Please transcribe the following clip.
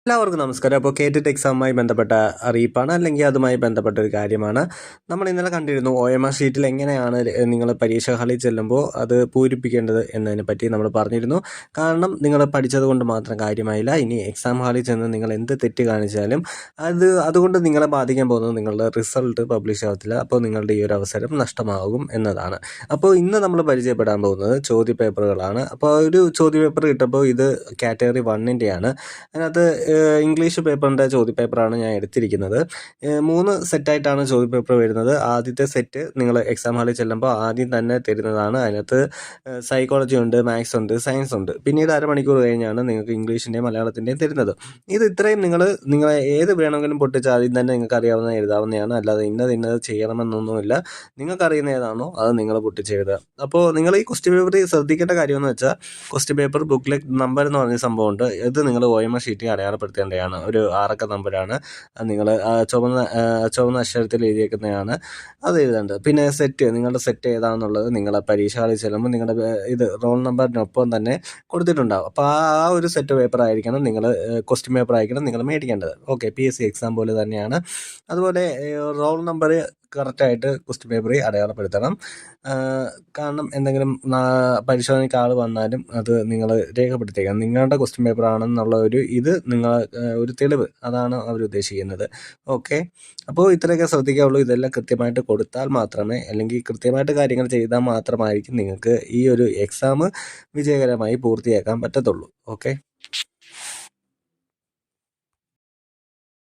എല്ലാവർക്കും നമസ്കാരം. അപ്പോൾ കേറ്ററ്റ് എക്സാമുമായി ബന്ധപ്പെട്ട അറിയിപ്പാണ്, അല്ലെങ്കിൽ അതുമായി ബന്ധപ്പെട്ട ഒരു കാര്യമാണ്. നമ്മൾ ഇന്നലെ കണ്ടിരുന്നു OMR ഷീറ്റിൽ എങ്ങനെയാണ് നിങ്ങൾ പരീക്ഷാ ഹാളിൽ ചെല്ലുമ്പോൾ അത് പൂരിപ്പിക്കേണ്ടത് എന്നതിനെ പറ്റി നമ്മൾ പറഞ്ഞിരുന്നു. കാരണം നിങ്ങൾ പഠിച്ചത് കൊണ്ട് മാത്രം കാര്യമായില്ല. ഇനി എക്സാം ഹാളിൽ ചെന്ന് നിങ്ങൾ എന്ത് തെറ്റ് കാണിച്ചാലും അതുകൊണ്ട് നിങ്ങളെ ബാധിക്കാൻ പോകുന്നത് നിങ്ങളുടെ റിസൾട്ട് പബ്ലിഷ് ആവത്തില്ല. അപ്പോൾ നിങ്ങളുടെ ഈ ഒരു അവസരം നഷ്ടമാകും എന്നതാണ്. അപ്പോൾ ഇന്ന് നമ്മൾ പരിചയപ്പെടാൻ പോകുന്നത് ചോദ്യപേപ്പറുകളാണ്. അപ്പോൾ ഒരു ചോദ്യപേപ്പർ കിട്ടുമ്പോൾ ഇത് കാറ്റഗറി 1-ൻ്റെയാണ്. അതിനകത്ത് ഇംഗ്ലീഷ് പേപ്പറിൻ്റെ ചോദ്യപേപ്പറാണ് ഞാൻ എടുത്തിരിക്കുന്നത്. 3 സെറ്റായിട്ടാണ് ചോദ്യപേപ്പർ വരുന്നത്. ആദ്യത്തെ സെറ്റ് നിങ്ങൾ എക്സാം ഹാളിൽ ചെല്ലുമ്പോൾ ആദ്യം തന്നെ തരുന്നതാണ്. അതിനകത്ത് സൈക്കോളജി ഉണ്ട്, മാത്സ് ഉണ്ട്, സയൻസ് ഉണ്ട്. പിന്നീട് അരമണിക്കൂർ കഴിഞ്ഞാണ് നിങ്ങൾക്ക് ഇംഗ്ലീഷിൻ്റെയും മലയാളത്തിൻ്റെയും തരുന്നത്. ഇത് ഇത്രയും നിങ്ങൾ ഏത് വേണമെങ്കിലും പൊട്ടിച്ച് ആദ്യം തന്നെ നിങ്ങൾക്ക് അറിയാവുന്ന എഴുതാവുന്നതാണ്. അല്ലാതെ ഇന്നത് ചെയ്യണമെന്നൊന്നുമില്ല. നിങ്ങൾക്കറിയുന്ന ഏതാണോ അത് നിങ്ങൾ പൊട്ടിച്ചെഴുതുക. അപ്പോൾ നിങ്ങൾ ഈ ക്വസ്റ്റ്യൻ പേപ്പറിൽ ശ്രദ്ധിക്കേണ്ട കാര്യമെന്ന് വെച്ചാൽ, ക്വസ്റ്റ്യൻ പേപ്പർ ബുക്ക്ലെറ്റ് നമ്പർ എന്ന് പറഞ്ഞ സംഭവമുണ്ട്. ഇത് നിങ്ങൾ OMR ഷീറ്റിൽ അടയാളപ്പെടുത്തേണ്ടതാണ്. ഒരു 6 അക്ക നമ്പറാണ്. നിങ്ങൾ ചുവന്ന അക്ഷരത്തിൽ എഴുതിയേക്കുന്നതാണ് അത് എഴുതേണ്ടത്. പിന്നെ നിങ്ങളുടെ സെറ്റ് ഏതാണെന്നുള്ളത് നിങ്ങളെ പരീക്ഷ ഹാളിൽ ചെല്ലുമ്പോൾ നിങ്ങളുടെ റോൾ നമ്പറിനൊപ്പം തന്നെ കൊടുത്തിട്ടുണ്ടാകും. അപ്പോൾ ആ ഒരു സെറ്റ് പേപ്പർ ആയിരിക്കണം ക്വസ്റ്റ്യൻ പേപ്പർ ആയിരിക്കണം നിങ്ങൾ മേടിക്കേണ്ടത്. ഓക്കെ, PSC എക്സാം പോലെ തന്നെയാണ്. അതുപോലെ റോൾ നമ്പർ കറക്റ്റായിട്ട് ക്വസ്റ്റ്യൻ പേപ്പറിൽ അടയാളപ്പെടുത്തണം. കാരണം എന്തെങ്കിലും പരിശോധനയ്ക്ക് ആൾ വന്നാലും അത് നിങ്ങൾ രേഖപ്പെടുത്തിയേക്കാം. നിങ്ങളുടെ ക്വസ്റ്റ്യൻ പേപ്പർ ആണെന്നുള്ള ഒരു തെളിവ്, അതാണ് അവർ ഉദ്ദേശിക്കുന്നത്. ഓക്കെ, അപ്പോൾ ഇത്രയൊക്കെ ശ്രദ്ധിക്കാവുള്ളൂ. ഇതെല്ലാം കൃത്യമായിട്ട് കൊടുത്താൽ മാത്രമേ, അല്ലെങ്കിൽ കൃത്യമായിട്ട് കാര്യങ്ങൾ ചെയ്താൽ മാത്രമായിരിക്കും നിങ്ങൾക്ക് ഈ ഒരു എക്സാം വിജയകരമായി പൂർത്തിയാക്കാൻ പറ്റത്തുള്ളൂ. ഓക്കെ.